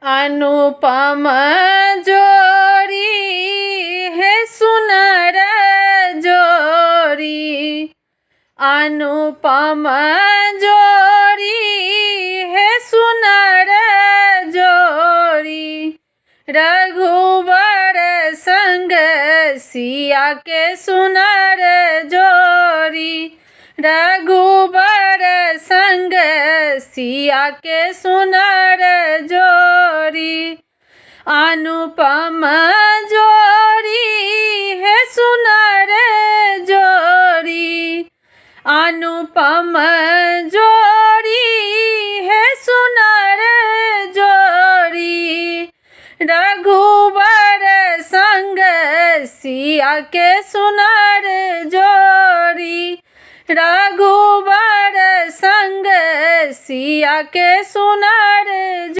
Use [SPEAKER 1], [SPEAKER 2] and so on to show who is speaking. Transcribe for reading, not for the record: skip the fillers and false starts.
[SPEAKER 1] अनुपम जोड़ी है सुनर जोड़ी। अनुपम जोड़ी है सुनर जोड़ी। रघुवर संग सिया के सुनर जोड़ी। रघुवर संग सिया के सुनर जोड़ी। अनुपम जोड़ी है सुनर जोड़ी। अनुपम जोड़ी है सुनर जोड़ी। रघुवर संग सिया के सुनर जोड़ी। रघुवर संग सिया के सुनर